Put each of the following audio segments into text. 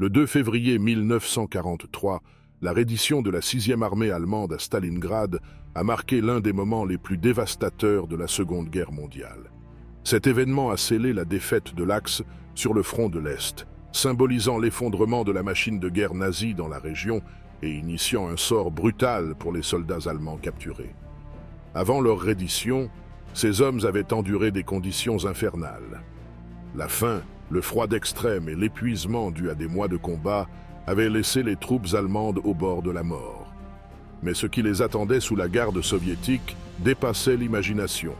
Le 2 février 1943, la reddition de la 6e armée allemande à Stalingrad a marqué l'un des moments les plus dévastateurs de la Seconde Guerre mondiale. Cet événement a scellé la défaite de l'Axe sur le front de l'Est, symbolisant l'effondrement de la machine de guerre nazie dans la région et initiant un sort brutal pour les soldats allemands capturés. Avant leur reddition, ces hommes avaient enduré des conditions infernales. La faim, le froid extrême et l'épuisement dû à des mois de combat avaient laissé les troupes allemandes au bord de la mort. Mais ce qui les attendait sous la garde soviétique dépassait l'imagination.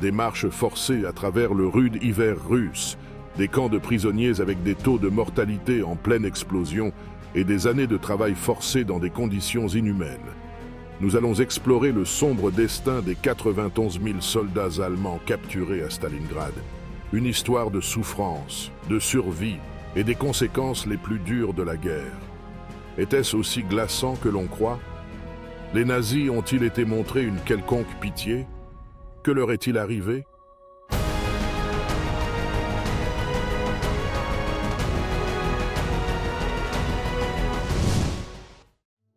Des marches forcées à travers le rude hiver russe, des camps de prisonniers avec des taux de mortalité en pleine explosion et des années de travail forcé dans des conditions inhumaines. Nous allons explorer le sombre destin des 91 000 soldats allemands capturés à Stalingrad. Une histoire de souffrance, de survie et des conséquences les plus dures de la guerre. Était-ce aussi glaçant que l'on croit? Les nazis ont-ils été montrés une quelconque pitié? Que leur est-il arrivé?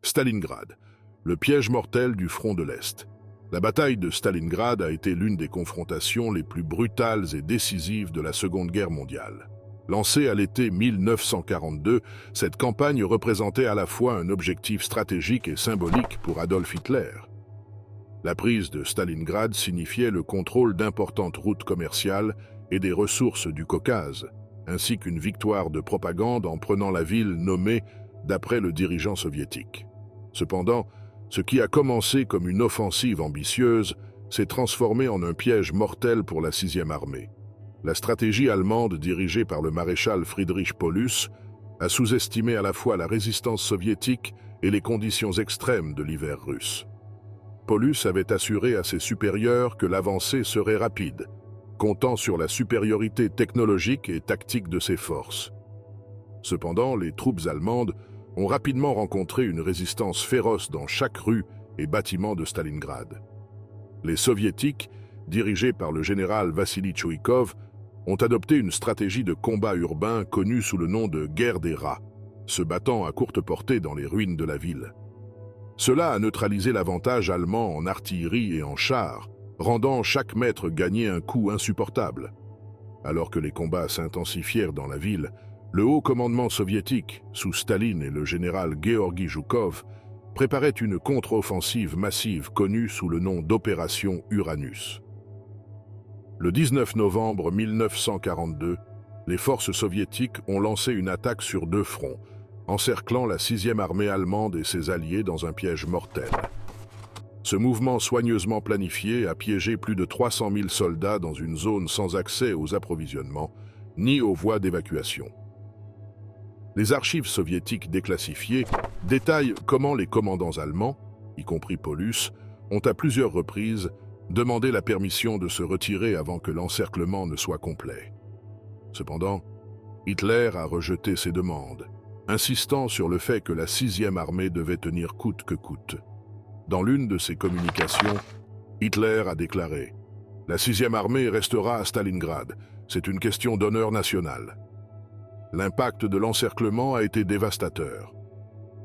Stalingrad, le piège mortel du front de l'Est. La bataille de Stalingrad a été l'une des confrontations les plus brutales et décisives de la Seconde Guerre mondiale. Lancée à l'été 1942, cette campagne représentait à la fois un objectif stratégique et symbolique pour Adolf Hitler. La prise de Stalingrad signifiait le contrôle d'importantes routes commerciales et des ressources du Caucase, ainsi qu'une victoire de propagande en prenant la ville nommée d'après le dirigeant soviétique. Cependant, ce qui a commencé comme une offensive ambitieuse s'est transformé en un piège mortel pour la 6e armée. La stratégie allemande dirigée par le maréchal Friedrich Paulus a sous-estimé à la fois la résistance soviétique et les conditions extrêmes de l'hiver russe. Paulus avait assuré à ses supérieurs que l'avancée serait rapide, comptant sur la supériorité technologique et tactique de ses forces. Cependant, les troupes allemandes ont rapidement rencontré une résistance féroce dans chaque rue et bâtiment de Stalingrad. Les soviétiques, dirigés par le général Vassili Tchoïkov, ont adopté une stratégie de combat urbain connue sous le nom de guerre des rats, se battant à courte portée dans les ruines de la ville. Cela a neutralisé l'avantage allemand en artillerie et en chars, rendant chaque mètre gagné un coût insupportable. Alors que les combats s'intensifièrent dans la ville, le haut commandement soviétique, sous Staline et le général Georgi Zhukov, préparait une contre-offensive massive connue sous le nom d'Opération Uranus. Le 19 novembre 1942, les forces soviétiques ont lancé une attaque sur 2 fronts, encerclant la 6e armée allemande et ses alliés dans un piège mortel. Ce mouvement soigneusement planifié a piégé plus de 300 000 soldats dans une zone sans accès aux approvisionnements, ni aux voies d'évacuation. Les archives soviétiques déclassifiées détaillent comment les commandants allemands, y compris Paulus, ont à plusieurs reprises demandé la permission de se retirer avant que l'encerclement ne soit complet. Cependant, Hitler a rejeté ces demandes, insistant sur le fait que la 6e armée devait tenir coûte que coûte. Dans l'une de ses communications, Hitler a déclaré « La 6e armée restera à Stalingrad, c'est une question d'honneur national ». L'impact de l'encerclement a été dévastateur.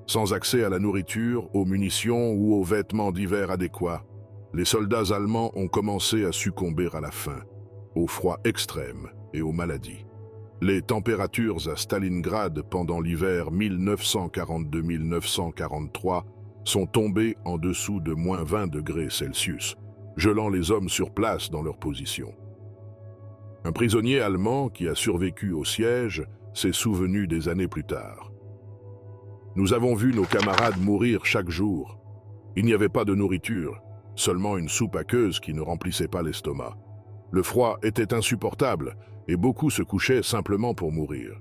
Sans accès à la nourriture, aux munitions ou aux vêtements d'hiver adéquats, les soldats allemands ont commencé à succomber à la faim, au froid extrême et aux maladies. Les températures à Stalingrad pendant l'hiver 1942-1943 sont tombées en dessous de moins 20 degrés Celsius, gelant les hommes sur place dans leur position. Un prisonnier allemand qui a survécu au siège s'est souvenu des années plus tard. Nous avons vu nos camarades mourir chaque jour. Il n'y avait pas de nourriture, seulement une soupe aqueuse qui ne remplissait pas l'estomac. Le froid était insupportable et beaucoup se couchaient simplement pour mourir.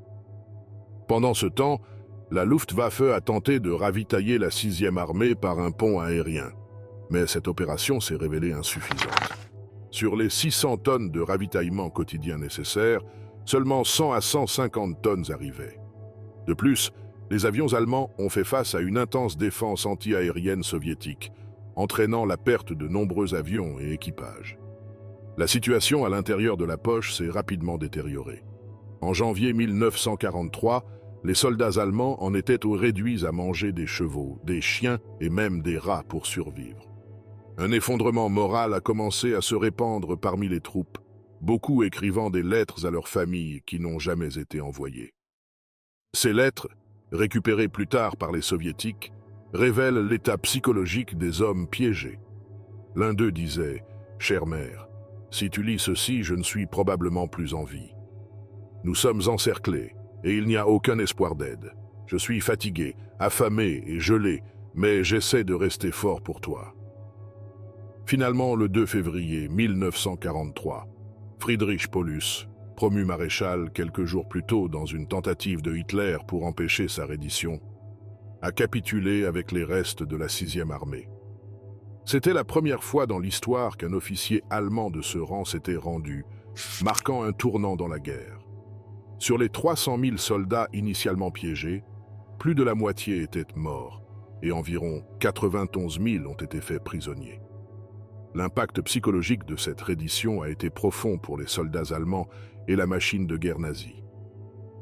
Pendant ce temps, la Luftwaffe a tenté de ravitailler la 6e armée par un pont aérien, mais cette opération s'est révélée insuffisante. Sur les 600 tonnes de ravitaillement quotidien nécessaires, seulement 100 à 150 tonnes arrivaient. De plus, les avions allemands ont fait face à une intense défense anti-aérienne soviétique, entraînant la perte de nombreux avions et équipages. La situation à l'intérieur de la poche s'est rapidement détériorée. En janvier 1943, Les soldats allemands en étaient réduits à manger des chevaux, des chiens et même des rats pour survivre. Un effondrement moral a commencé à se répandre parmi les troupes, beaucoup écrivant des lettres à leurs familles qui n'ont jamais été envoyées. Ces lettres, récupérées plus tard par les soviétiques, révèlent l'état psychologique des hommes piégés. L'un d'eux disait « Chère mère, si tu lis ceci, je ne suis probablement plus en vie. Nous sommes encerclés, et il n'y a aucun espoir d'aide. Je suis fatigué, affamé et gelé, mais j'essaie de rester fort pour toi. » Finalement, le 2 février 1943, Friedrich Paulus, promu maréchal quelques jours plus tôt dans une tentative de Hitler pour empêcher sa reddition, a capitulé avec les restes de la 6e armée. C'était la première fois dans l'histoire qu'un officier allemand de ce rang s'était rendu, marquant un tournant dans la guerre. Sur les 300 000 soldats initialement piégés, plus de la moitié étaient morts et environ 91 000 ont été faits prisonniers. L'impact psychologique de cette reddition a été profond pour les soldats allemands et la machine de guerre nazie.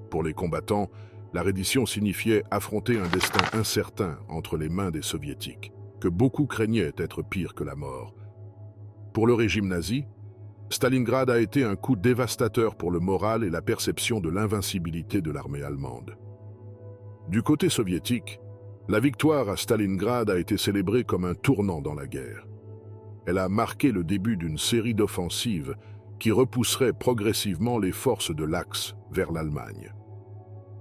Pour les combattants, la reddition signifiait affronter un destin incertain entre les mains des soviétiques, que beaucoup craignaient être pire que la mort. Pour le régime nazi, Stalingrad a été un coup dévastateur pour le moral et la perception de l'invincibilité de l'armée allemande. Du côté soviétique, la victoire à Stalingrad a été célébrée comme un tournant dans la guerre. Elle a marqué le début d'une série d'offensives qui repousseraient progressivement les forces de l'Axe vers l'Allemagne.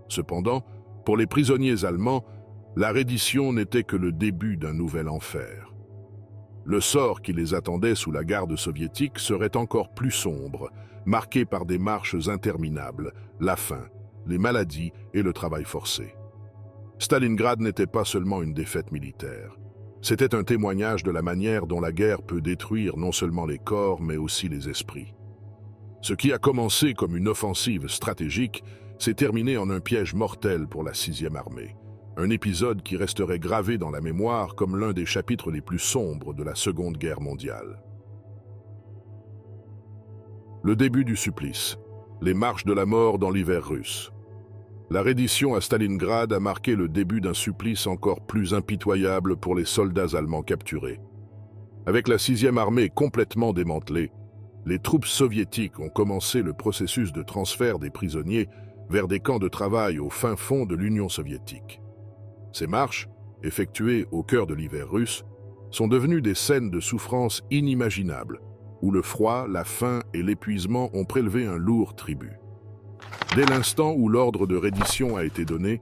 Cependant, pour les prisonniers allemands, la reddition n'était que le début d'un nouvel enfer. Le sort qui les attendait sous la garde soviétique serait encore plus sombre, marqué par des marches interminables, la faim, les maladies et le travail forcé. Stalingrad n'était pas seulement une défaite militaire. C'était un témoignage de la manière dont la guerre peut détruire non seulement les corps, mais aussi les esprits. Ce qui a commencé comme une offensive stratégique s'est terminé en un piège mortel pour la 6e armée. Un épisode qui resterait gravé dans la mémoire comme l'un des chapitres les plus sombres de la Seconde Guerre mondiale. Le début du supplice. Les marches de la mort dans l'hiver russe. La reddition à Stalingrad a marqué le début d'un supplice encore plus impitoyable pour les soldats allemands capturés. Avec la 6e armée complètement démantelée, les troupes soviétiques ont commencé le processus de transfert des prisonniers vers des camps de travail au fin fond de l'Union soviétique. Ces marches, effectuées au cœur de l'hiver russe, sont devenues des scènes de souffrance inimaginables, où le froid, la faim et l'épuisement ont prélevé un lourd tribut. Dès l'instant où l'ordre de reddition a été donné,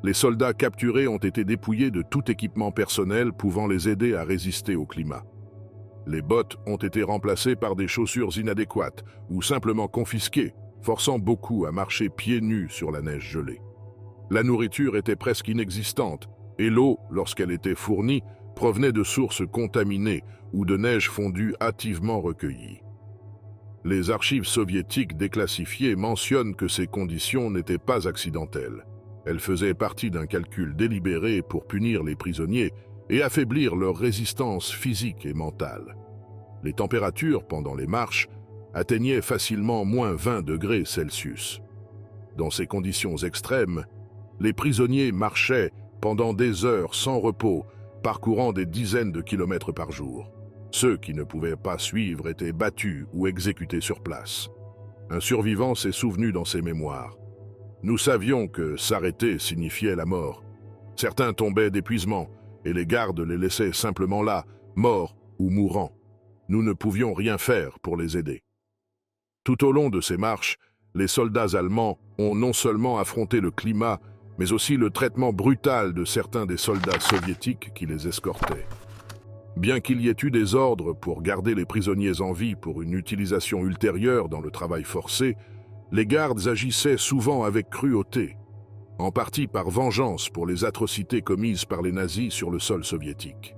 les soldats capturés ont été dépouillés de tout équipement personnel pouvant les aider à résister au climat. Les bottes ont été remplacées par des chaussures inadéquates ou simplement confisquées, forçant beaucoup à marcher pieds nus sur la neige gelée. La nourriture était presque inexistante et l'eau, lorsqu'elle était fournie, provenait de sources contaminées ou de neige fondue hâtivement recueillie. Les archives soviétiques déclassifiées mentionnent que ces conditions n'étaient pas accidentelles. Elles faisaient partie d'un calcul délibéré pour punir les prisonniers et affaiblir leur résistance physique et mentale. Les températures pendant les marches atteignaient facilement moins 20 degrés Celsius. Dans ces conditions extrêmes, les prisonniers marchaient pendant des heures sans repos, parcourant des dizaines de kilomètres par jour. Ceux qui ne pouvaient pas suivre étaient battus ou exécutés sur place. Un survivant s'est souvenu dans ses mémoires. Nous savions que s'arrêter signifiait la mort. Certains tombaient d'épuisement et les gardes les laissaient simplement là, morts ou mourants. Nous ne pouvions rien faire pour les aider. Tout au long de ces marches, les soldats allemands ont non seulement affronté le climat, mais aussi le traitement brutal de certains des soldats soviétiques qui les escortaient. Bien qu'il y ait eu des ordres pour garder les prisonniers en vie pour une utilisation ultérieure dans le travail forcé, les gardes agissaient souvent avec cruauté, en partie par vengeance pour les atrocités commises par les nazis sur le sol soviétique.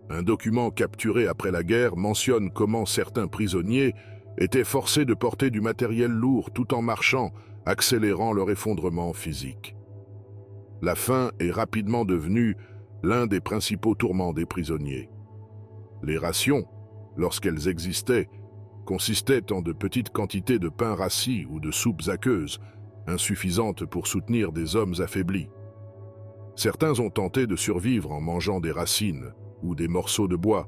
Un document capturé après la guerre mentionne comment certains prisonniers étaient forcés de porter du matériel lourd tout en marchant, accélérant leur effondrement physique. La faim est rapidement devenue l'un des principaux tourments des prisonniers. Les rations, lorsqu'elles existaient, consistaient en de petites quantités de pain rassis ou de soupes aqueuses, insuffisante pour soutenir des hommes affaiblis. Certains ont tenté de survivre en mangeant des racines ou des morceaux de bois,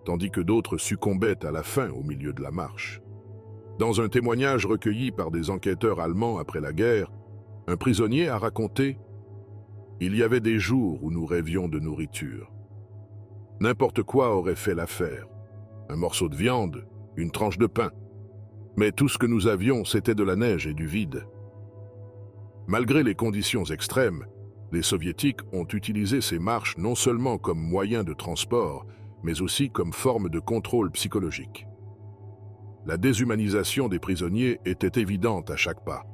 tandis que d'autres succombaient à la faim au milieu de la marche. Dans un témoignage recueilli par des enquêteurs allemands après la guerre, un prisonnier a raconté « Il y avait des jours où nous rêvions de nourriture. N'importe quoi aurait fait l'affaire. Un morceau de viande, une tranche de pain. Mais tout ce que nous avions, c'était de la neige et du vide. » Malgré les conditions extrêmes, les Soviétiques ont utilisé ces marches non seulement comme moyen de transport, mais aussi comme forme de contrôle psychologique. La déshumanisation des prisonniers était évidente à chaque pas.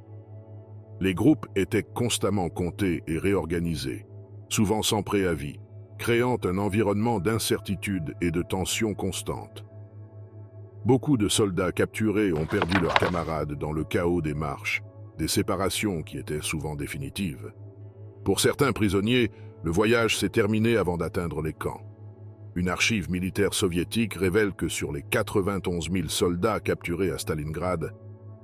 Les groupes étaient constamment comptés et réorganisés, souvent sans préavis, créant un environnement d'incertitude et de tension constante. Beaucoup de soldats capturés ont perdu leurs camarades dans le chaos des marches, des séparations qui étaient souvent définitives. Pour certains prisonniers, le voyage s'est terminé avant d'atteindre les camps. Une archive militaire soviétique révèle que sur les 91 000 soldats capturés à Stalingrad,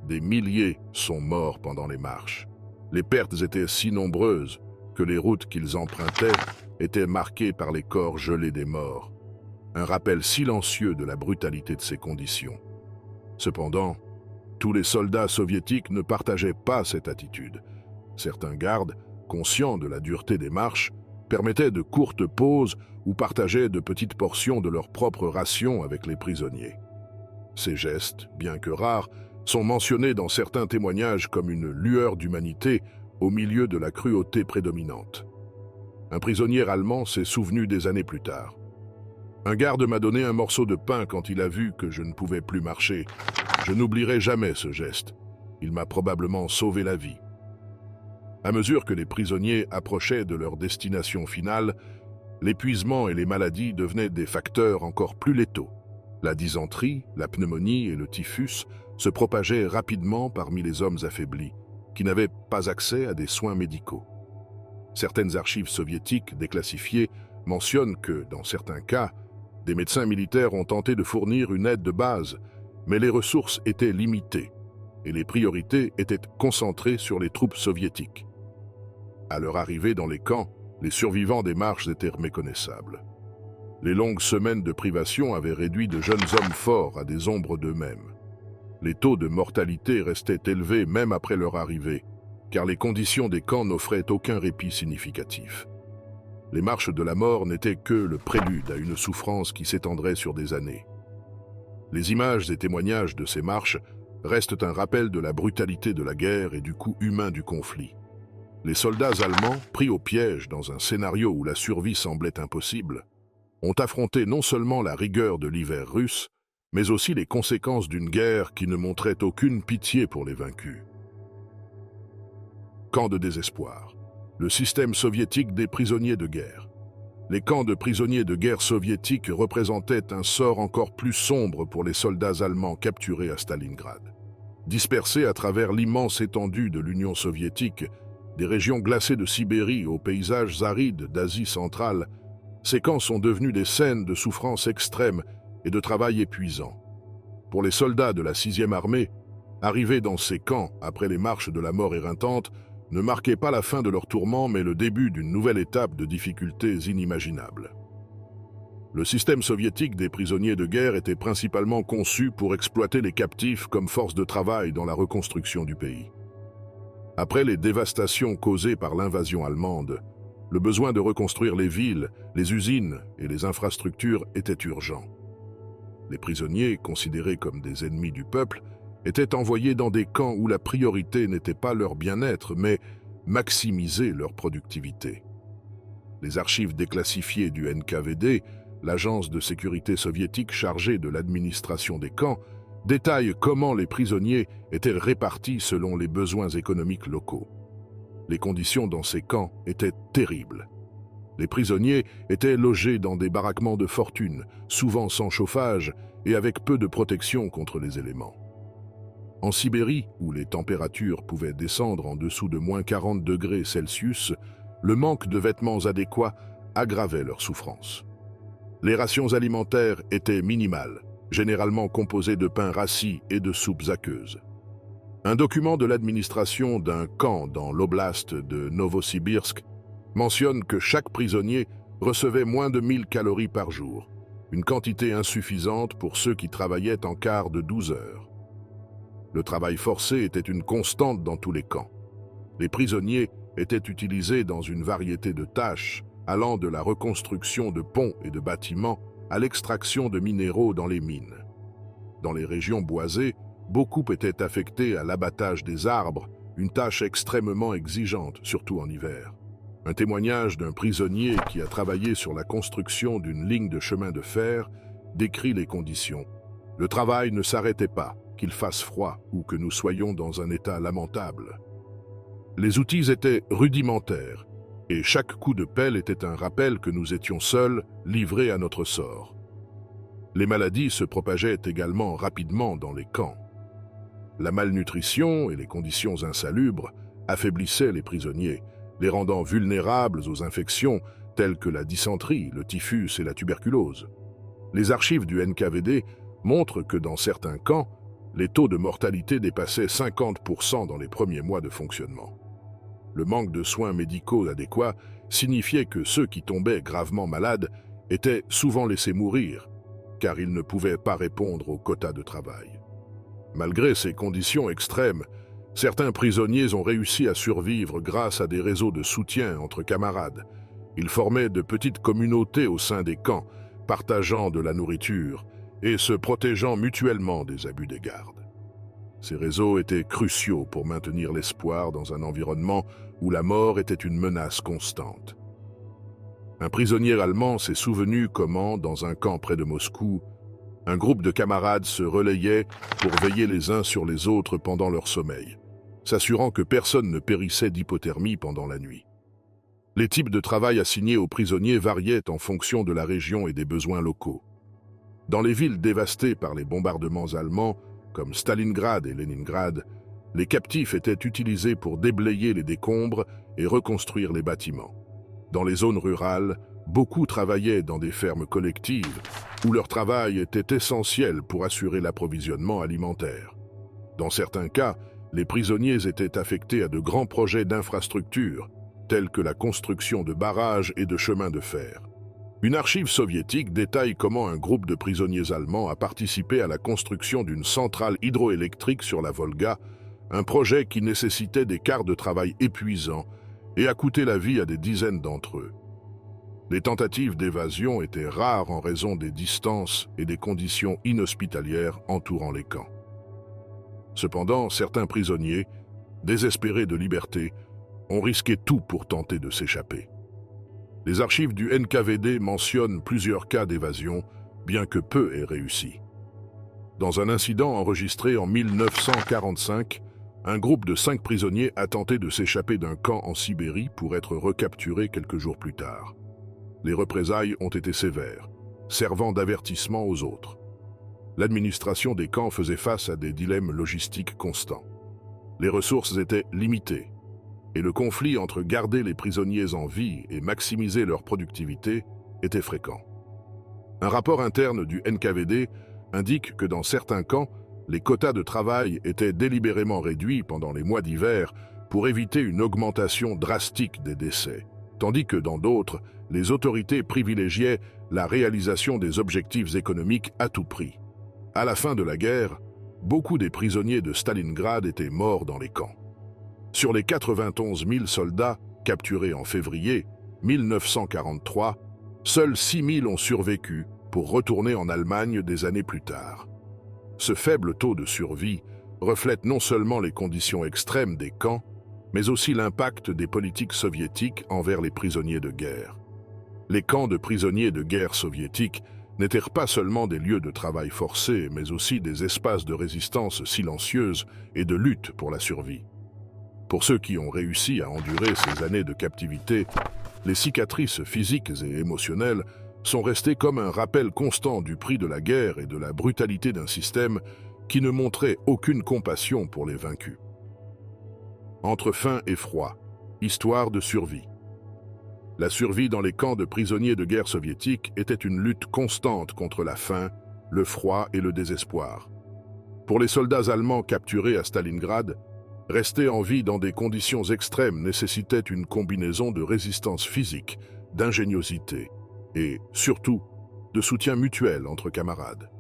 des milliers sont morts pendant les marches. Les pertes étaient si nombreuses que les routes qu'ils empruntaient étaient marquées par les corps gelés des morts. Un rappel silencieux de la brutalité de ces conditions. Cependant, tous les soldats soviétiques ne partageaient pas cette attitude. Certains gardes, conscients de la dureté des marches, permettaient de courtes pauses ou partageaient de petites portions de leur propre ration avec les prisonniers. Ces gestes, bien que rares, sont mentionnés dans certains témoignages comme une lueur d'humanité au milieu de la cruauté prédominante. Un prisonnier allemand s'est souvenu des années plus tard. Un garde m'a donné un morceau de pain quand il a vu que je ne pouvais plus marcher. Je n'oublierai jamais ce geste. Il m'a probablement sauvé la vie. À mesure que les prisonniers approchaient de leur destination finale, l'épuisement et les maladies devenaient des facteurs encore plus létaux. La dysenterie, la pneumonie et le typhus se propageaient rapidement parmi les hommes affaiblis, qui n'avaient pas accès à des soins médicaux. Certaines archives soviétiques déclassifiées mentionnent que, dans certains cas, des médecins militaires ont tenté de fournir une aide de base, mais les ressources étaient limitées et les priorités étaient concentrées sur les troupes soviétiques. À leur arrivée dans les camps, les survivants des marches étaient méconnaissables. Les longues semaines de privation avaient réduit de jeunes hommes forts à des ombres d'eux-mêmes. Les taux de mortalité restaient élevés même après leur arrivée, car les conditions des camps n'offraient aucun répit significatif. Les marches de la mort n'étaient que le prélude à une souffrance qui s'étendrait sur des années. Les images et témoignages de ces marches restent un rappel de la brutalité de la guerre et du coût humain du conflit. Les soldats allemands, pris au piège dans un scénario où la survie semblait impossible, ont affronté non seulement la rigueur de l'hiver russe, mais aussi les conséquences d'une guerre qui ne montrait aucune pitié pour les vaincus. Camp de désespoir. Le système soviétique des prisonniers de guerre. Les camps de prisonniers de guerre soviétiques représentaient un sort encore plus sombre pour les soldats allemands capturés à Stalingrad. Dispersés à travers l'immense étendue de l'Union soviétique, des régions glacées de Sibérie aux paysages arides d'Asie centrale, ces camps sont devenus des scènes de souffrance extrême et de travail épuisant. Pour les soldats de la 6e armée, arrivés dans ces camps après les marches de la mort éreintantes, ne marquait pas la fin de leur tourment, mais le début d'une nouvelle étape de difficultés inimaginables. Le système soviétique des prisonniers de guerre était principalement conçu pour exploiter les captifs comme force de travail dans la reconstruction du pays. Après les dévastations causées par l'invasion allemande, le besoin de reconstruire les villes, les usines et les infrastructures était urgent. Les prisonniers, considérés comme des ennemis du peuple, étaient envoyés dans des camps où la priorité n'était pas leur bien-être, mais maximiser leur productivité. Les archives déclassifiées du NKVD, l'agence de sécurité soviétique chargée de l'administration des camps, détaillent comment les prisonniers étaient répartis selon les besoins économiques locaux. Les conditions dans ces camps étaient terribles. Les prisonniers étaient logés dans des baraquements de fortune, souvent sans chauffage et avec peu de protection contre les éléments. En Sibérie, où les températures pouvaient descendre en dessous de moins 40 degrés Celsius, le manque de vêtements adéquats aggravait leur souffrance. Les rations alimentaires étaient minimales, généralement composées de pain rassis et de soupes aqueuses. Un document de l'administration d'un camp dans l'oblast de Novosibirsk mentionne que chaque prisonnier recevait moins de 1000 calories par jour, une quantité insuffisante pour ceux qui travaillaient en quart de 12 heures. Le travail forcé était une constante dans tous les camps. Les prisonniers étaient utilisés dans une variété de tâches, allant de la reconstruction de ponts et de bâtiments à l'extraction de minéraux dans les mines. Dans les régions boisées, beaucoup étaient affectés à l'abattage des arbres, une tâche extrêmement exigeante, surtout en hiver. Un témoignage d'un prisonnier qui a travaillé sur la construction d'une ligne de chemin de fer décrit les conditions. Le travail ne s'arrêtait pas, qu'il fasse froid ou que nous soyons dans un état lamentable. Les outils étaient rudimentaires, et chaque coup de pelle était un rappel que nous étions seuls, livrés à notre sort. Les maladies se propageaient également rapidement dans les camps. La malnutrition et les conditions insalubres affaiblissaient les prisonniers, les rendant vulnérables aux infections telles que la dysenterie, le typhus et la tuberculose. Les archives du NKVD montrent que dans certains camps, les taux de mortalité dépassaient 50% dans les premiers mois de fonctionnement. Le manque de soins médicaux adéquats signifiait que ceux qui tombaient gravement malades étaient souvent laissés mourir, car ils ne pouvaient pas répondre aux quotas de travail. Malgré ces conditions extrêmes, certains prisonniers ont réussi à survivre grâce à des réseaux de soutien entre camarades. Ils formaient de petites communautés au sein des camps, partageant de la nourriture et se protégeant mutuellement des abus des gardes. Ces réseaux étaient cruciaux pour maintenir l'espoir dans un environnement où la mort était une menace constante. Un prisonnier allemand s'est souvenu comment, dans un camp près de Moscou, un groupe de camarades se relayait pour veiller les uns sur les autres pendant leur sommeil, s'assurant que personne ne périssait d'hypothermie pendant la nuit. Les types de travail assignés aux prisonniers variaient en fonction de la région et des besoins locaux. Dans les villes dévastées par les bombardements allemands, comme Stalingrad et Leningrad, les captifs étaient utilisés pour déblayer les décombres et reconstruire les bâtiments. Dans les zones rurales, beaucoup travaillaient dans des fermes collectives où leur travail était essentiel pour assurer l'approvisionnement alimentaire. Dans certains cas, les prisonniers étaient affectés à de grands projets d'infrastructures, tels que la construction de barrages et de chemins de fer. Une archive soviétique détaille comment un groupe de prisonniers allemands a participé à la construction d'une centrale hydroélectrique sur la Volga, un projet qui nécessitait des quarts de travail épuisants et a coûté la vie à des dizaines d'entre eux. Les tentatives d'évasion étaient rares en raison des distances et des conditions inhospitalières entourant les camps. Cependant, certains prisonniers, désespérés de liberté, ont risqué tout pour tenter de s'échapper. Les archives du NKVD mentionnent plusieurs cas d'évasion, bien que peu aient réussi. Dans un incident enregistré en 1945, un groupe de 5 prisonniers a tenté de s'échapper d'un camp en Sibérie pour être recapturé quelques jours plus tard. Les représailles ont été sévères, servant d'avertissement aux autres. L'administration des camps faisait face à des dilemmes logistiques constants. Les ressources étaient limitées, et le conflit entre garder les prisonniers en vie et maximiser leur productivité était fréquent. Un rapport interne du NKVD indique que dans certains camps, les quotas de travail étaient délibérément réduits pendant les mois d'hiver pour éviter une augmentation drastique des décès, tandis que dans d'autres, les autorités privilégiaient la réalisation des objectifs économiques à tout prix. À la fin de la guerre, beaucoup des prisonniers de Stalingrad étaient morts dans les camps. Sur les 91 000 soldats capturés en février 1943, seuls 6 000 ont survécu pour retourner en Allemagne des années plus tard. Ce faible taux de survie reflète non seulement les conditions extrêmes des camps, mais aussi l'impact des politiques soviétiques envers les prisonniers de guerre. Les camps de prisonniers de guerre soviétiques n'étaient pas seulement des lieux de travail forcé, mais aussi des espaces de résistance silencieuse et de lutte pour la survie. Pour ceux qui ont réussi à endurer ces années de captivité, les cicatrices physiques et émotionnelles sont restées comme un rappel constant du prix de la guerre et de la brutalité d'un système qui ne montrait aucune compassion pour les vaincus. Entre faim et froid, histoire de survie. La survie dans les camps de prisonniers de guerre soviétiques était une lutte constante contre la faim, le froid et le désespoir. Pour les soldats allemands capturés à Stalingrad, rester en vie dans des conditions extrêmes nécessitait une combinaison de résistance physique, d'ingéniosité et, surtout, de soutien mutuel entre camarades.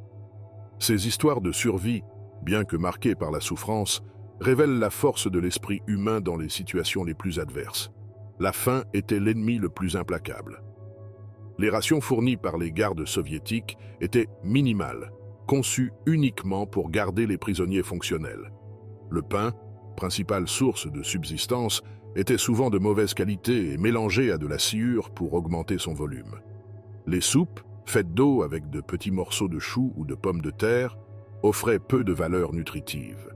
Ces histoires de survie, bien que marquées par la souffrance, révèlent la force de l'esprit humain dans les situations les plus adverses. La faim était l'ennemi le plus implacable. Les rations fournies par les gardes soviétiques étaient minimales, conçues uniquement pour garder les prisonniers fonctionnels. Le pain, principale source de subsistance, était souvent de mauvaise qualité et mélangé à de la sciure pour augmenter son volume. Les soupes, faites d'eau avec de petits morceaux de choux ou de pommes de terre, offraient peu de valeur nutritive.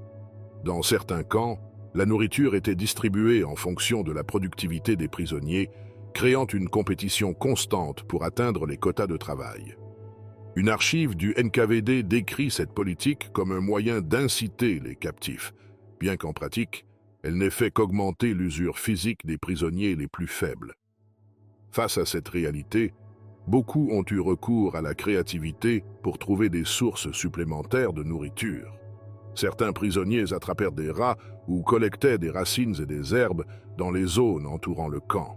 Dans certains camps, la nourriture était distribuée en fonction de la productivité des prisonniers, créant une compétition constante pour atteindre les quotas de travail. Une archive du NKVD décrit cette politique comme un moyen d'inciter les captifs, bien qu'en pratique, elle n'ait fait qu'augmenter l'usure physique des prisonniers les plus faibles. Face à cette réalité, beaucoup ont eu recours à la créativité pour trouver des sources supplémentaires de nourriture. Certains prisonniers attrapèrent des rats ou collectaient des racines et des herbes dans les zones entourant le camp.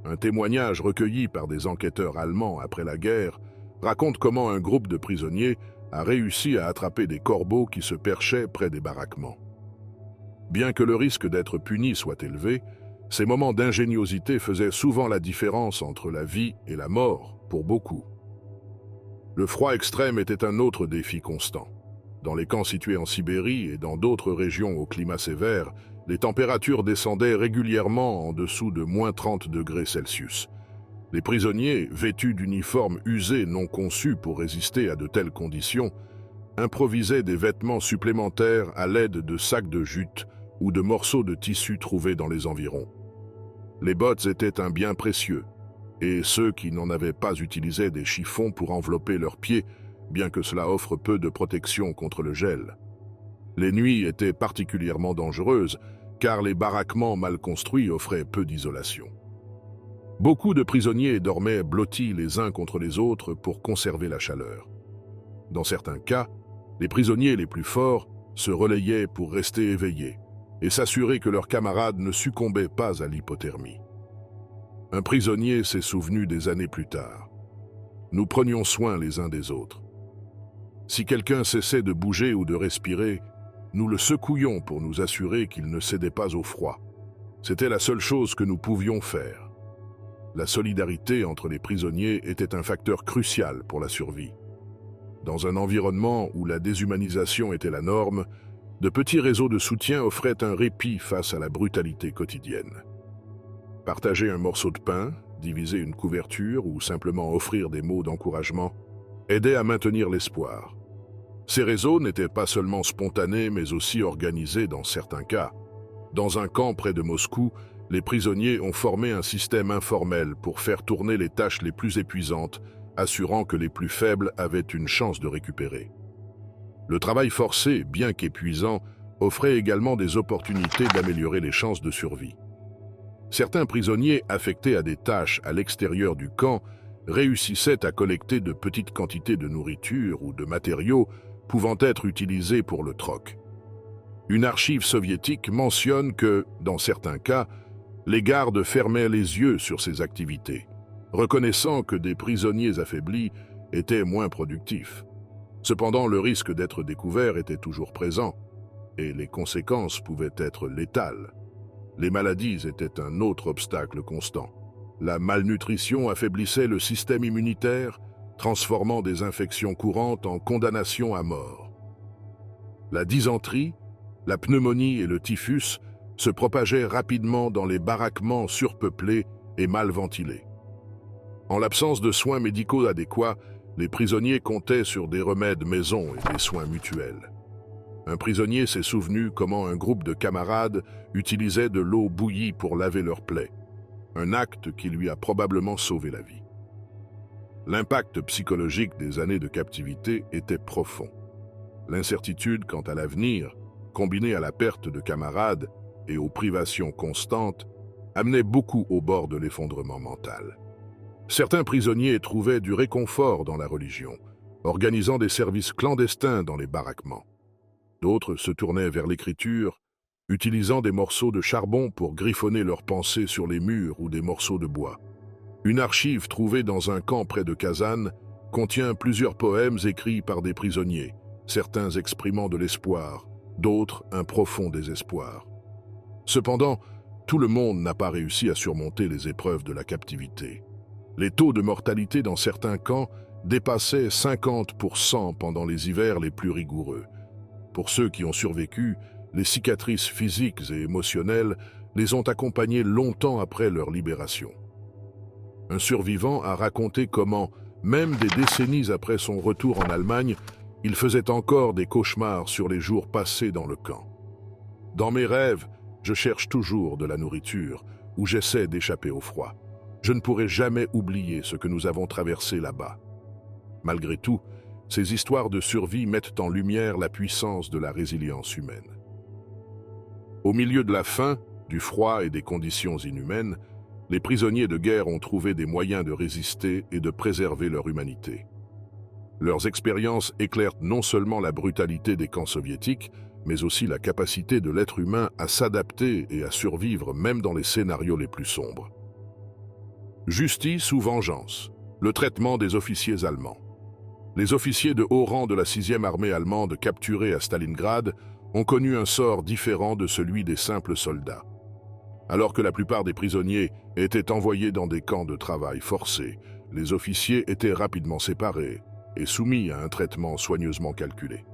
Un témoignage recueilli par des enquêteurs allemands après la guerre raconte comment un groupe de prisonniers a réussi à attraper des corbeaux qui se perchaient près des baraquements. Bien que le risque d'être puni soit élevé, ces moments d'ingéniosité faisaient souvent la différence entre la vie et la mort pour beaucoup. Le froid extrême était un autre défi constant. Dans les camps situés en Sibérie et dans d'autres régions au climat sévère, les températures descendaient régulièrement en dessous de -30 degrés Celsius. Les prisonniers, vêtus d'uniformes usés non conçus pour résister à de telles conditions, improvisaient des vêtements supplémentaires à l'aide de sacs de jute ou de morceaux de tissu trouvés dans les environs. Les bottes étaient un bien précieux, et ceux qui n'en avaient pas utilisaient des chiffons pour envelopper leurs pieds, bien que cela offre peu de protection contre le gel. Les nuits étaient particulièrement dangereuses, car les baraquements mal construits offraient peu d'isolation. Beaucoup de prisonniers dormaient blottis les uns contre les autres pour conserver la chaleur. Dans certains cas, les prisonniers les plus forts se relayaient pour rester éveillés et s'assurer que leurs camarades ne succombaient pas à l'hypothermie. Un prisonnier s'est souvenu des années plus tard. Nous prenions soin les uns des autres. Si quelqu'un cessait de bouger ou de respirer, nous le secouions pour nous assurer qu'il ne cédait pas au froid. C'était la seule chose que nous pouvions faire. La solidarité entre les prisonniers était un facteur crucial pour la survie. Dans un environnement où la déshumanisation était la norme, de petits réseaux de soutien offraient un répit face à la brutalité quotidienne. Partager un morceau de pain, diviser une couverture ou simplement offrir des mots d'encouragement aidait à maintenir l'espoir. Ces réseaux n'étaient pas seulement spontanés, mais aussi organisés dans certains cas. Dans un camp près de Moscou, les prisonniers ont formé un système informel pour faire tourner les tâches les plus épuisantes, assurant que les plus faibles avaient une chance de récupérer. Le travail forcé, bien qu'épuisant, offrait également des opportunités d'améliorer les chances de survie. Certains prisonniers affectés à des tâches à l'extérieur du camp réussissaient à collecter de petites quantités de nourriture ou de matériaux pouvant être utilisés pour le troc. Une archive soviétique mentionne que, dans certains cas, les gardes fermaient les yeux sur ces activités, reconnaissant que des prisonniers affaiblis étaient moins productifs. Cependant, le risque d'être découvert était toujours présent, et les conséquences pouvaient être létales. Les maladies étaient un autre obstacle constant. La malnutrition affaiblissait le système immunitaire, transformant des infections courantes en condamnation à mort. La dysenterie, la pneumonie et le typhus se propageaient rapidement dans les baraquements surpeuplés et mal ventilés. En l'absence de soins médicaux adéquats, les prisonniers comptaient sur des remèdes maison et des soins mutuels. Un prisonnier s'est souvenu comment un groupe de camarades utilisait de l'eau bouillie pour laver leurs plaies, un acte qui lui a probablement sauvé la vie. L'impact psychologique des années de captivité était profond. L'incertitude quant à l'avenir, combinée à la perte de camarades et aux privations constantes, amenait beaucoup au bord de l'effondrement mental. Certains prisonniers trouvaient du réconfort dans la religion, organisant des services clandestins dans les baraquements. D'autres se tournaient vers l'écriture, utilisant des morceaux de charbon pour griffonner leurs pensées sur les murs ou des morceaux de bois. Une archive trouvée dans un camp près de Kazan contient plusieurs poèmes écrits par des prisonniers, certains exprimant de l'espoir, d'autres un profond désespoir. Cependant, tout le monde n'a pas réussi à surmonter les épreuves de la captivité. Les taux de mortalité dans certains camps dépassaient 50% pendant les hivers les plus rigoureux. Pour ceux qui ont survécu, les cicatrices physiques et émotionnelles les ont accompagnés longtemps après leur libération. Un survivant a raconté comment, même des décennies après son retour en Allemagne, il faisait encore des cauchemars sur les jours passés dans le camp. Dans mes rêves, je cherche toujours de la nourriture ou j'essaie d'échapper au froid. Je ne pourrai jamais oublier ce que nous avons traversé là-bas. Malgré tout, ces histoires de survie mettent en lumière la puissance de la résilience humaine. Au milieu de la faim, du froid et des conditions inhumaines, les prisonniers de guerre ont trouvé des moyens de résister et de préserver leur humanité. Leurs expériences éclairent non seulement la brutalité des camps soviétiques, mais aussi la capacité de l'être humain à s'adapter et à survivre même dans les scénarios les plus sombres. Justice ou vengeance, le traitement des officiers allemands. Les officiers de haut rang de la 6e armée allemande capturés à Stalingrad ont connu un sort différent de celui des simples soldats. Alors que la plupart des prisonniers étaient envoyés dans des camps de travail forcés, les officiers étaient rapidement séparés et soumis à un traitement soigneusement calculé.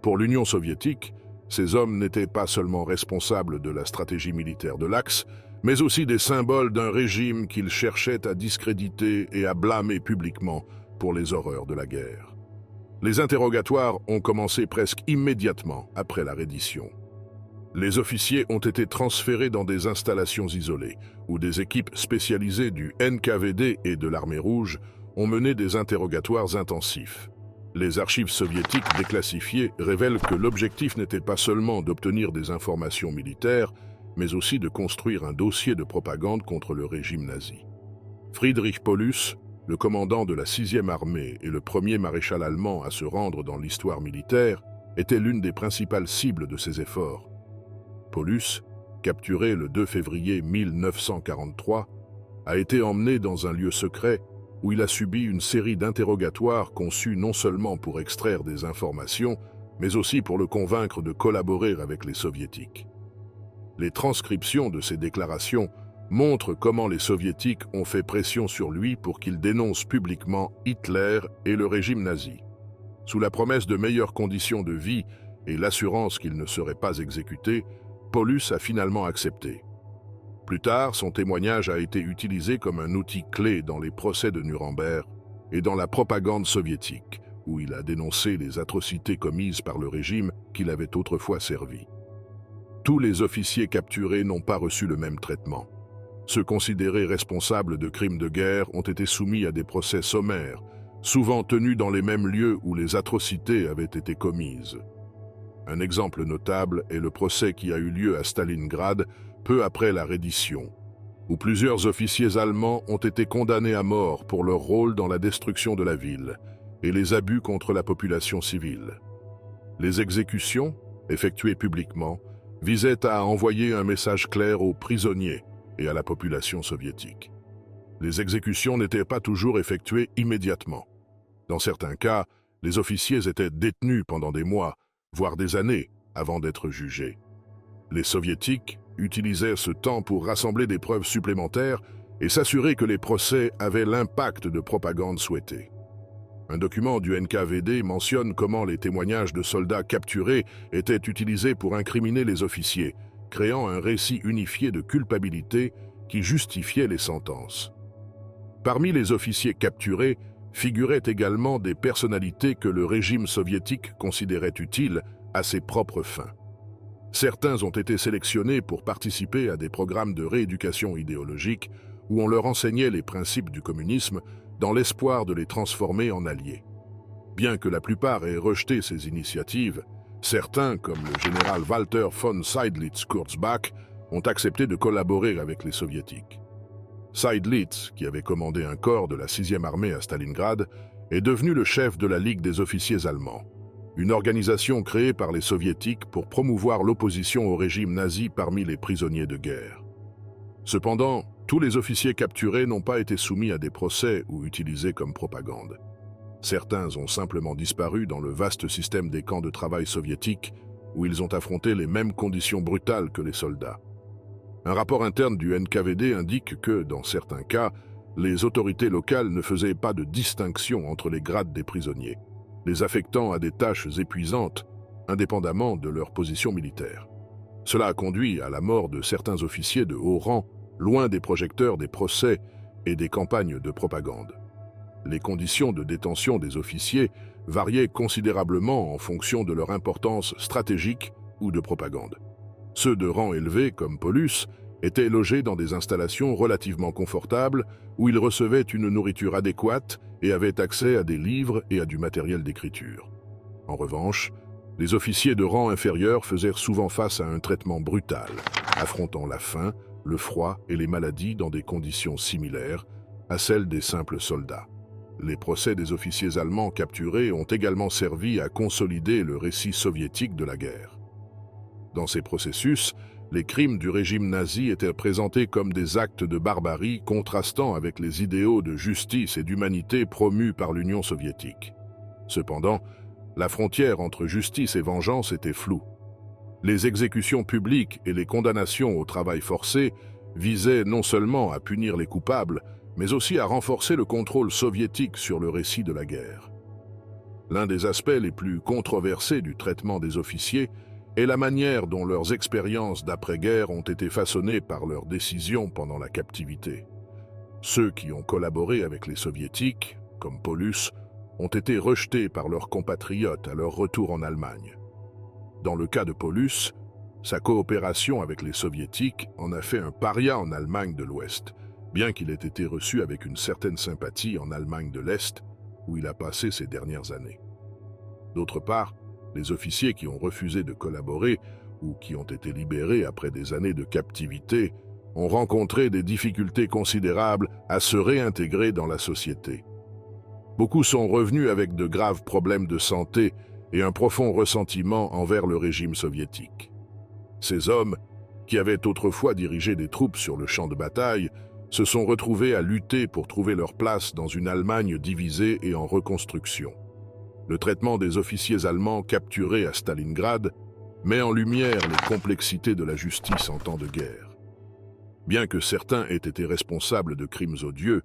Pour l'Union soviétique, ces hommes n'étaient pas seulement responsables de la stratégie militaire de l'Axe, mais aussi des symboles d'un régime qu'ils cherchaient à discréditer et à blâmer publiquement pour les horreurs de la guerre. Les interrogatoires ont commencé presque immédiatement après la reddition. Les officiers ont été transférés dans des installations isolées, où des équipes spécialisées du NKVD et de l'Armée rouge ont mené des interrogatoires intensifs. Les archives soviétiques déclassifiées révèlent que l'objectif n'était pas seulement d'obtenir des informations militaires, mais aussi de construire un dossier de propagande contre le régime nazi. Friedrich Paulus, le commandant de la 6e armée et le premier maréchal allemand à se rendre dans l'histoire militaire, était l'une des principales cibles de ces efforts. Paulus, capturé le 2 février 1943, a été emmené dans un lieu secret où il a subi une série d'interrogatoires conçus non seulement pour extraire des informations, mais aussi pour le convaincre de collaborer avec les soviétiques. Les transcriptions de ces déclarations montrent comment les soviétiques ont fait pression sur lui pour qu'il dénonce publiquement Hitler et le régime nazi. Sous la promesse de meilleures conditions de vie et l'assurance qu'il ne serait pas exécuté, Paulus a finalement accepté. Plus tard, son témoignage a été utilisé comme un outil clé dans les procès de Nuremberg et dans la propagande soviétique, où il a dénoncé les atrocités commises par le régime qu'il avait autrefois servi. Tous les officiers capturés n'ont pas reçu le même traitement. Ceux considérés responsables de crimes de guerre ont été soumis à des procès sommaires, souvent tenus dans les mêmes lieux où les atrocités avaient été commises. Un exemple notable est le procès qui a eu lieu à Stalingrad peu après la reddition, où plusieurs officiers allemands ont été condamnés à mort pour leur rôle dans la destruction de la ville et les abus contre la population civile. Les exécutions, effectuées publiquement, visaient à envoyer un message clair aux prisonniers et à la population soviétique. Les exécutions n'étaient pas toujours effectuées immédiatement. Dans certains cas, les officiers étaient détenus pendant des mois, voire des années, avant d'être jugés. Les soviétiques utilisaient ce temps pour rassembler des preuves supplémentaires et s'assurer que les procès avaient l'impact de propagande souhaité. Un document du NKVD mentionne comment les témoignages de soldats capturés étaient utilisés pour incriminer les officiers, créant un récit unifié de culpabilité qui justifiait les sentences. Parmi les officiers capturés figuraient également des personnalités que le régime soviétique considérait utiles à ses propres fins. Certains ont été sélectionnés pour participer à des programmes de rééducation idéologique où on leur enseignait les principes du communisme dans l'espoir de les transformer en alliés. Bien que la plupart aient rejeté ces initiatives, certains, comme le général Walter von Seydlitz-Kurzbach, ont accepté de collaborer avec les soviétiques. Seydlitz, qui avait commandé un corps de la 6e armée à Stalingrad, est devenu le chef de la Ligue des officiers allemands. une organisation créée par les soviétiques pour promouvoir l'opposition au régime nazi parmi les prisonniers de guerre. Cependant, tous les officiers capturés n'ont pas été soumis à des procès ou utilisés comme propagande. Certains ont simplement disparu dans le vaste système des camps de travail soviétiques où ils ont affronté les mêmes conditions brutales que les soldats. Un rapport interne du NKVD indique que, dans certains cas, les autorités locales ne faisaient pas de distinction entre les grades des prisonniers, les affectant à des tâches épuisantes, indépendamment de leur position militaire. Cela a conduit à la mort de certains officiers de haut rang, loin des projecteurs des procès et des campagnes de propagande. Les conditions de détention des officiers variaient considérablement en fonction de leur importance stratégique ou de propagande. Ceux de rang élevé, comme Paulus, étaient logés dans des installations relativement confortables où ils recevaient une nourriture adéquate et avaient accès à des livres et à du matériel d'écriture. En revanche, les officiers de rang inférieur faisaient souvent face à un traitement brutal, affrontant la faim, le froid et les maladies dans des conditions similaires à celles des simples soldats. Les procès des officiers allemands capturés ont également servi à consolider le récit soviétique de la guerre. Dans ces processus, les crimes du régime nazi étaient présentés comme des actes de barbarie contrastant avec les idéaux de justice et d'humanité promus par l'Union soviétique. Cependant, la frontière entre justice et vengeance était floue. Les exécutions publiques et les condamnations au travail forcé visaient non seulement à punir les coupables, mais aussi à renforcer le contrôle soviétique sur le récit de la guerre. L'un des aspects les plus controversés du traitement des officiers est la manière dont leurs expériences d'après-guerre ont été façonnées par leurs décisions pendant la captivité. Ceux qui ont collaboré avec les soviétiques, comme Paulus, ont été rejetés par leurs compatriotes à leur retour en Allemagne. Dans le cas de Paulus, sa coopération avec les soviétiques en a fait un paria en Allemagne de l'Ouest, bien qu'il ait été reçu avec une certaine sympathie en Allemagne de l'Est, où il a passé ses dernières années. D'autre part, les officiers qui ont refusé de collaborer ou qui ont été libérés après des années de captivité ont rencontré des difficultés considérables à se réintégrer dans la société. Beaucoup sont revenus avec de graves problèmes de santé et un profond ressentiment envers le régime soviétique. Ces hommes, qui avaient autrefois dirigé des troupes sur le champ de bataille, se sont retrouvés à lutter pour trouver leur place dans une Allemagne divisée et en reconstruction. Le traitement des officiers allemands capturés à Stalingrad met en lumière les complexités de la justice en temps de guerre. Bien que certains aient été responsables de crimes odieux,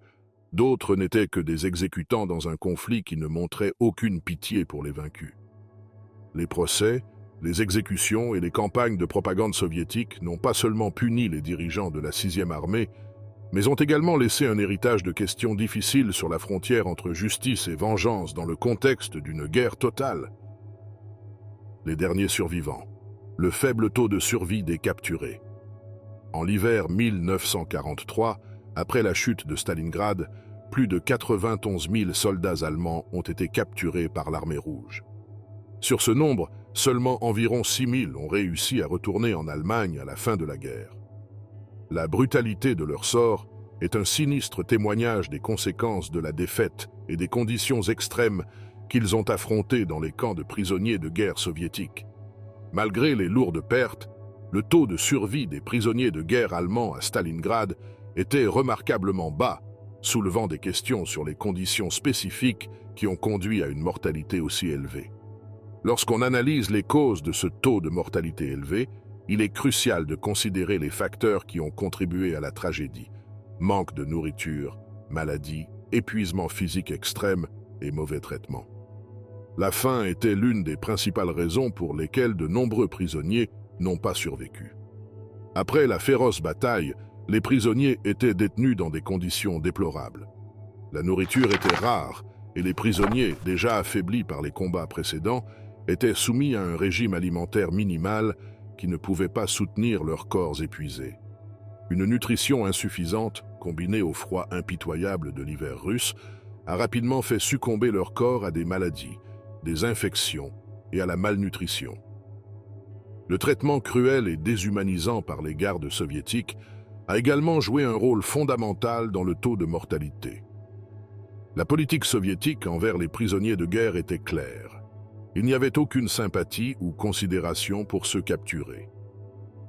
d'autres n'étaient que des exécutants dans un conflit qui ne montrait aucune pitié pour les vaincus. Les procès, les exécutions et les campagnes de propagande soviétiques n'ont pas seulement puni les dirigeants de la 6e armée, mais ont également laissé un héritage de questions difficiles sur la frontière entre justice et vengeance dans le contexte d'une guerre totale. Les derniers survivants. Le faible taux de survie des capturés. En l'hiver 1943, après la chute de Stalingrad, plus de 91 000 soldats allemands ont été capturés par l'armée rouge. Sur ce nombre, seulement environ 6 000 ont réussi à retourner en Allemagne à la fin de la guerre. La brutalité de leur sort est un sinistre témoignage des conséquences de la défaite et des conditions extrêmes qu'ils ont affrontées dans les camps de prisonniers de guerre soviétiques. Malgré les lourdes pertes, le taux de survie des prisonniers de guerre allemands à Stalingrad était remarquablement bas, soulevant des questions sur les conditions spécifiques qui ont conduit à une mortalité aussi élevée. Lorsqu'on analyse les causes de ce taux de mortalité élevé, il est crucial de considérer les facteurs qui ont contribué à la tragédie. Manque de nourriture, maladies, épuisement physique extrême et mauvais traitements. La faim était l'une des principales raisons pour lesquelles de nombreux prisonniers n'ont pas survécu. Après la féroce bataille, les prisonniers étaient détenus dans des conditions déplorables. La nourriture était rare et les prisonniers, déjà affaiblis par les combats précédents, étaient soumis à un régime alimentaire minimal qui ne pouvaient pas soutenir leurs corps épuisés. Une nutrition insuffisante, combinée au froid impitoyable de l'hiver russe, a rapidement fait succomber leur corps à des maladies, des infections et à la malnutrition. Le traitement cruel et déshumanisant par les gardes soviétiques a également joué un rôle fondamental dans le taux de mortalité. La politique soviétique envers les prisonniers de guerre était claire. Il n'y avait aucune sympathie ou considération pour ceux capturés.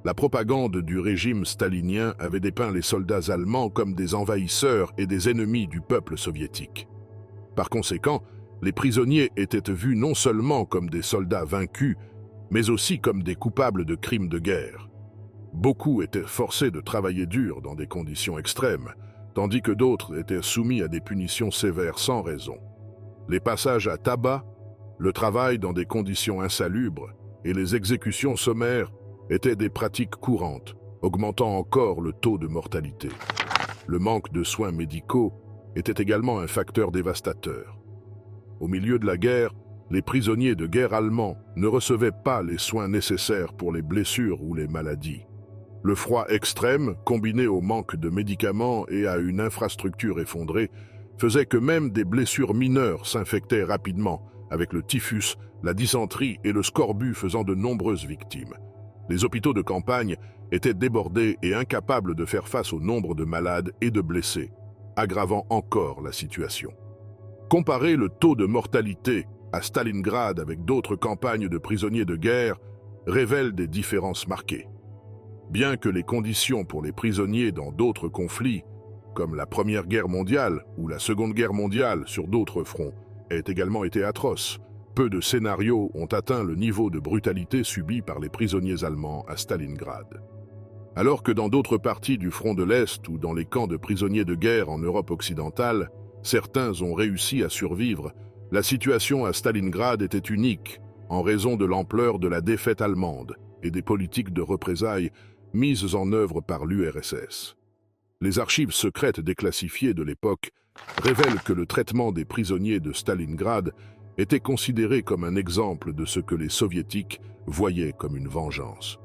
La propagande du régime stalinien avait dépeint les soldats allemands comme des envahisseurs et des ennemis du peuple soviétique. Par conséquent, les prisonniers étaient vus non seulement comme des soldats vaincus, mais aussi comme des coupables de crimes de guerre. Beaucoup étaient forcés de travailler dur dans des conditions extrêmes, tandis que d'autres étaient soumis à des punitions sévères sans raison. Les passages à tabac, le travail dans des conditions insalubres et les exécutions sommaires étaient des pratiques courantes, augmentant encore le taux de mortalité. Le manque de soins médicaux était également un facteur dévastateur. Au milieu de la guerre, les prisonniers de guerre allemands ne recevaient pas les soins nécessaires pour les blessures ou les maladies. Le froid extrême, combiné au manque de médicaments et à une infrastructure effondrée, faisait que même des blessures mineures s'infectaient rapidement, avec le typhus, la dysenterie et le scorbut faisant de nombreuses victimes. Les hôpitaux de campagne étaient débordés et incapables de faire face au nombre de malades et de blessés, aggravant encore la situation. Comparer le taux de mortalité à Stalingrad avec d'autres campagnes de prisonniers de guerre révèle des différences marquées. Bien que les conditions pour les prisonniers dans d'autres conflits, comme la Première Guerre mondiale ou la Seconde Guerre mondiale sur d'autres fronts, aient également été atroces, peu de scénarios ont atteint le niveau de brutalité subi par les prisonniers allemands à Stalingrad. Alors que dans d'autres parties du front de l'Est ou dans les camps de prisonniers de guerre en Europe occidentale, certains ont réussi à survivre, la situation à Stalingrad était unique en raison de l'ampleur de la défaite allemande et des politiques de représailles mises en œuvre par l'URSS. Les archives secrètes déclassifiées de l'époque révèlent que le traitement des prisonniers de Stalingrad était considéré comme un exemple de ce que les Soviétiques voyaient comme une vengeance.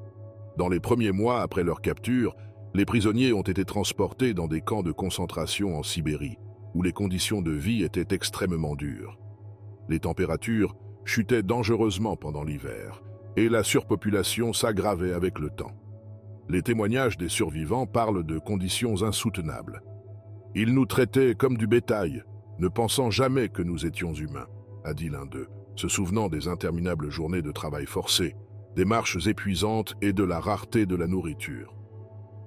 Dans les premiers mois après leur capture, les prisonniers ont été transportés dans des camps de concentration en Sibérie, où les conditions de vie étaient extrêmement dures. Les températures chutaient dangereusement pendant l'hiver, et la surpopulation s'aggravait avec le temps. Les témoignages des survivants parlent de conditions insoutenables. Ils nous traitaient comme du bétail, ne pensant jamais que nous étions humains, a dit l'un d'eux, se souvenant des interminables journées de travail forcé, des marches épuisantes et de la rareté de la nourriture.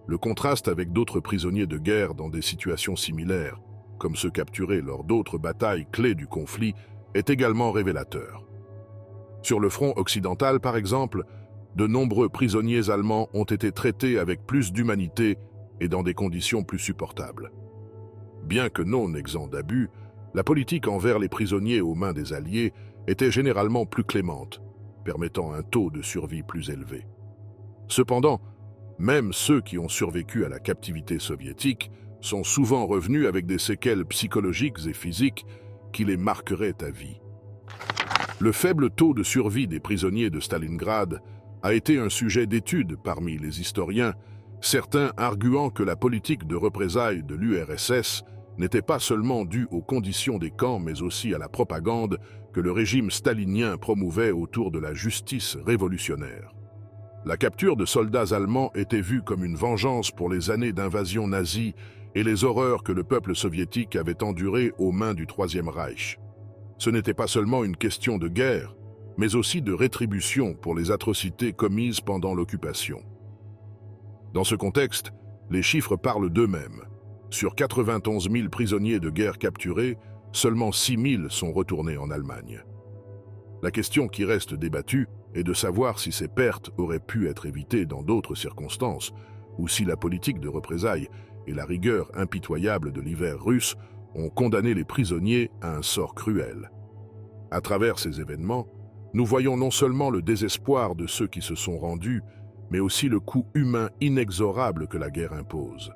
Le contraste avec d'autres prisonniers de guerre dans des situations similaires, comme ceux capturés lors d'autres batailles clés du conflit, est également révélateur. Sur le front occidental, par exemple, de nombreux prisonniers allemands ont été traités avec plus d'humanité et dans des conditions plus supportables. Bien que non exempt d'abus, la politique envers les prisonniers aux mains des Alliés était généralement plus clémente, permettant un taux de survie plus élevé. Cependant, même ceux qui ont survécu à la captivité soviétique sont souvent revenus avec des séquelles psychologiques et physiques qui les marqueraient à vie. Le faible taux de survie des prisonniers de Stalingrad a été un sujet d'étude parmi les historiens, certains arguant que la politique de représailles de l'URSS n'était pas seulement due aux conditions des camps, mais aussi à la propagande que le régime stalinien promouvait autour de la justice révolutionnaire. La capture de soldats allemands était vue comme une vengeance pour les années d'invasion nazie et les horreurs que le peuple soviétique avait endurées aux mains du Troisième Reich. Ce n'était pas seulement une question de guerre, mais aussi de rétribution pour les atrocités commises pendant l'occupation. Dans ce contexte, les chiffres parlent d'eux-mêmes. Sur 91 000 prisonniers de guerre capturés, seulement 6 000 sont retournés en Allemagne. La question qui reste débattue est de savoir si ces pertes auraient pu être évitées dans d'autres circonstances, ou si la politique de représailles et la rigueur impitoyable de l'hiver russe ont condamné les prisonniers à un sort cruel. À travers ces événements, nous voyons non seulement le désespoir de ceux qui se sont rendus, mais aussi le coût humain inexorable que la guerre impose.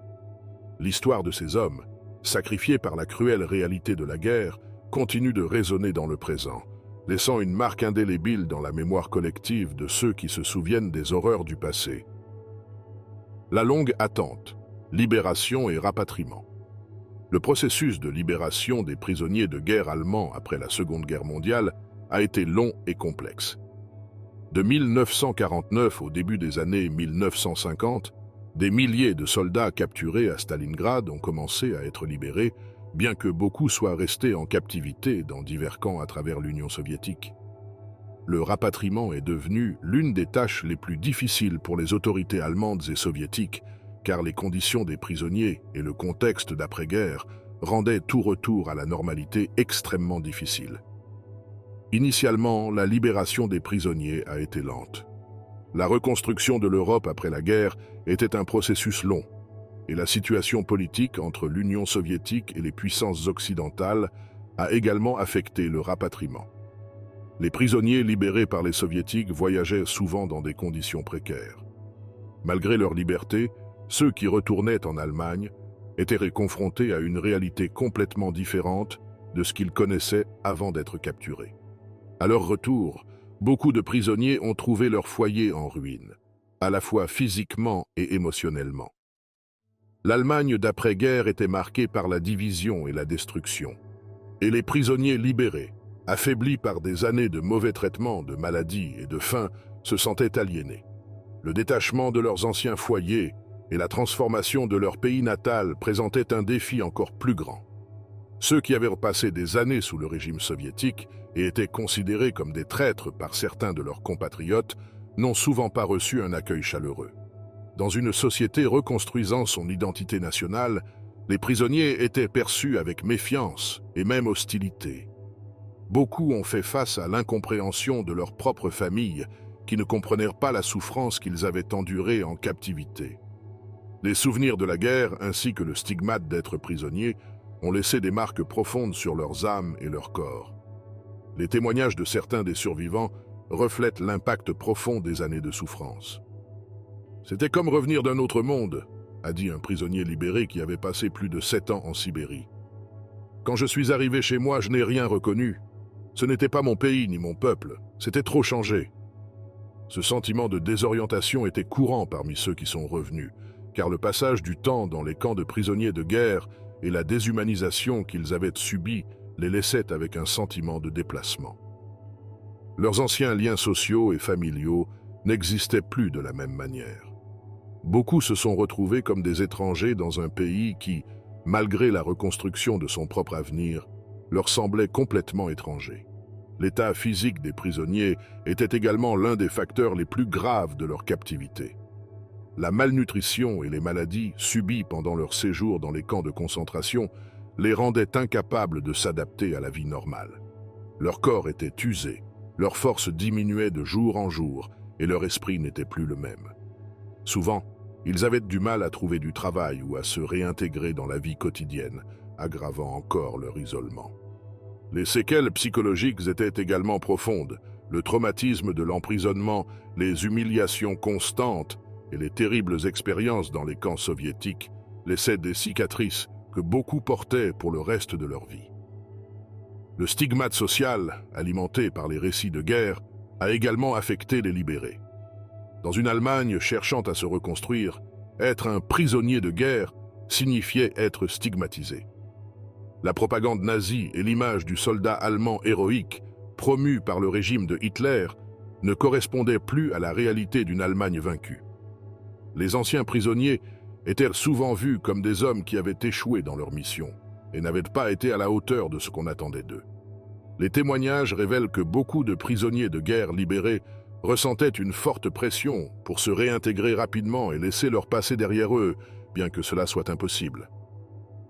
L'histoire de ces hommes, sacrifiés par la cruelle réalité de la guerre, continue de résonner dans le présent, laissant une marque indélébile dans la mémoire collective de ceux qui se souviennent des horreurs du passé. La longue attente, libération et rapatriement. Le processus de libération des prisonniers de guerre allemands après la Seconde Guerre mondiale a été long et complexe. De 1949 au début des années 1950, des milliers de soldats capturés à Stalingrad ont commencé à être libérés, bien que beaucoup soient restés en captivité dans divers camps à travers l'Union soviétique. le rapatriement est devenu l'une des tâches les plus difficiles pour les autorités allemandes et soviétiques, car les conditions des prisonniers et le contexte d'après-guerre rendaient tout retour à la normalité extrêmement difficile. Initialement, la libération des prisonniers a été lente. La reconstruction de l'Europe après la guerre était un processus long, et la situation politique entre l'Union soviétique et les puissances occidentales a également affecté le rapatriement. Les prisonniers libérés par les soviétiques voyageaient souvent dans des conditions précaires. Malgré leur liberté, ceux qui retournaient en Allemagne étaient confrontés à une réalité complètement différente de ce qu'ils connaissaient avant d'être capturés. À leur retour, beaucoup de prisonniers ont trouvé leur foyer en ruine, à la fois physiquement et émotionnellement. L'Allemagne d'après-guerre était marquée par la division et la destruction, et les prisonniers libérés, affaiblis par des années de mauvais traitements, de maladies et de faim, se sentaient aliénés. Le détachement de leurs anciens foyers et la transformation de leur pays natal présentaient un défi encore plus grand. Ceux qui avaient passé des années sous le régime soviétique et étaient considérés comme des traîtres par certains de leurs compatriotes n'ont souvent pas reçu un accueil chaleureux. Dans une société reconstruisant son identité nationale, les prisonniers étaient perçus avec méfiance et même hostilité. Beaucoup ont fait face à l'incompréhension de leur propre famille, qui ne comprenèrent pas la souffrance qu'ils avaient endurée en captivité. Les souvenirs de la guerre, ainsi que le stigmate d'être prisonnier, ont laissé des marques profondes sur leurs âmes et leurs corps. Les témoignages de certains des survivants reflètent l'impact profond des années de souffrance. « C'était comme revenir d'un autre monde », a dit un prisonnier libéré qui avait passé plus de 7 ans en Sibérie. « Quand je suis arrivé chez moi, je n'ai rien reconnu. Ce n'était pas mon pays ni mon peuple, c'était trop changé. » Ce sentiment de désorientation était courant parmi ceux qui sont revenus, car le passage du temps dans les camps de prisonniers de guerre et la déshumanisation qu'ils avaient subie les laissaient avec un sentiment de déplacement. Leurs anciens liens sociaux et familiaux n'existaient plus de la même manière. Beaucoup se sont retrouvés comme des étrangers dans un pays qui, malgré la reconstruction de son propre avenir, leur semblait complètement étranger. L'état physique des prisonniers était également l'un des facteurs les plus graves de leur captivité. La malnutrition et les maladies subies pendant leur séjour dans les camps de concentration les rendaient incapables de s'adapter à la vie normale. Leur corps était usé, leur force diminuait de jour en jour et leur esprit n'était plus le même. Souvent, ils avaient du mal à trouver du travail ou à se réintégrer dans la vie quotidienne, aggravant encore leur isolement. Les séquelles psychologiques étaient également profondes. Le traumatisme de l'emprisonnement, les humiliations constantes et les terribles expériences dans les camps soviétiques laissaient des cicatrices que beaucoup portaient pour le reste de leur vie. Le stigmate social, alimenté par les récits de guerre, a également affecté les libérés. Dans une Allemagne cherchant à se reconstruire, être un prisonnier de guerre signifiait être stigmatisé. La propagande nazie et l'image du soldat allemand héroïque, promu par le régime de Hitler, ne correspondaient plus à la réalité d'une Allemagne vaincue. Les anciens prisonniers étaient souvent vus comme des hommes qui avaient échoué dans leur mission et n'avaient pas été à la hauteur de ce qu'on attendait d'eux. Les témoignages révèlent que beaucoup de prisonniers de guerre libérés ressentaient une forte pression pour se réintégrer rapidement et laisser leur passé derrière eux, bien que cela soit impossible.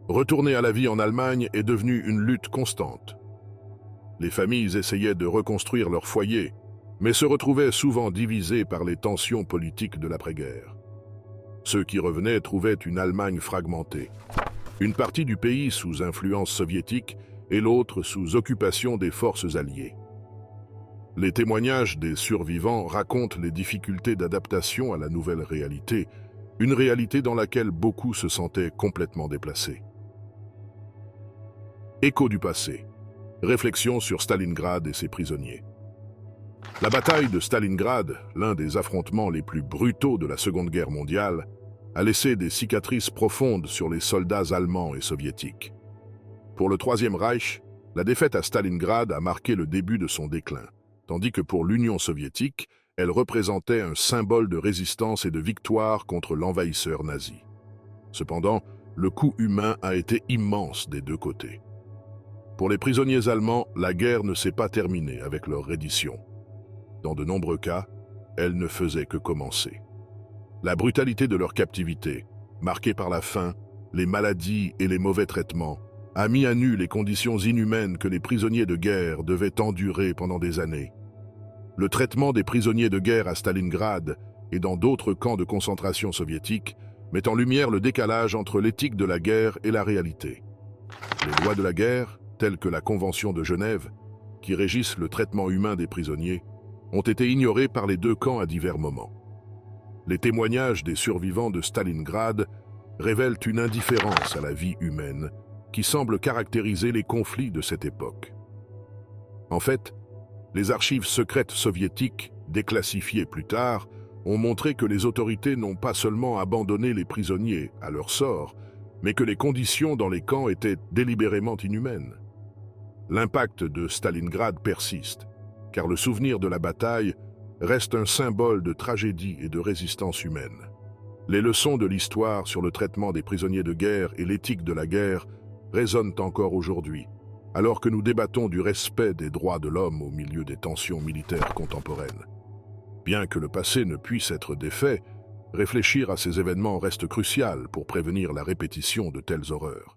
Retourner à la vie en Allemagne est devenu une lutte constante. Les familles essayaient de reconstruire leur foyer, mais se retrouvaient souvent divisées par les tensions politiques de l'après-guerre. Ceux qui revenaient trouvaient une Allemagne fragmentée, une partie du pays sous influence soviétique et l'autre sous occupation des forces alliées. Les témoignages des survivants racontent les difficultés d'adaptation à la nouvelle réalité, une réalité dans laquelle beaucoup se sentaient complètement déplacés. Écho du passé. Réflexion sur Stalingrad et ses prisonniers. La bataille de Stalingrad, l'un des affrontements les plus brutaux de la Seconde Guerre mondiale, a laissé des cicatrices profondes sur les soldats allemands et soviétiques. Pour le Troisième Reich, la défaite à Stalingrad a marqué le début de son déclin, tandis que pour l'Union soviétique, elle représentait un symbole de résistance et de victoire contre l'envahisseur nazi. Cependant, le coût humain a été immense des deux côtés. Pour les prisonniers allemands, la guerre ne s'est pas terminée avec leur reddition. dans de nombreux cas, elle ne faisait que commencer. La brutalité de leur captivité, marquée par la faim, les maladies et les mauvais traitements, a mis à nu les conditions inhumaines que les prisonniers de guerre devaient endurer pendant des années. Le traitement des prisonniers de guerre à Stalingrad et dans d'autres camps de concentration soviétiques met en lumière le décalage entre l'éthique de la guerre et la réalité. Les lois de la guerre, telles que la Convention de Genève, qui régissent le traitement humain des prisonniers, ont été ignorées par les deux camps à divers moments. Les témoignages des survivants de Stalingrad révèlent une indifférence à la vie humaine qui semble caractériser les conflits de cette époque. En fait, les archives secrètes soviétiques, déclassifiées plus tard, ont montré que les autorités n'ont pas seulement abandonné les prisonniers à leur sort, mais que les conditions dans les camps étaient délibérément inhumaines. L'impact de Stalingrad persiste, car le souvenir de la bataille reste un symbole de tragédie et de résistance humaine. Les leçons de l'histoire sur le traitement des prisonniers de guerre et l'éthique de la guerre résonnent encore aujourd'hui, alors que nous débattons du respect des droits de l'homme au milieu des tensions militaires contemporaines. Bien que le passé ne puisse être défait, réfléchir à ces événements reste crucial pour prévenir la répétition de telles horreurs.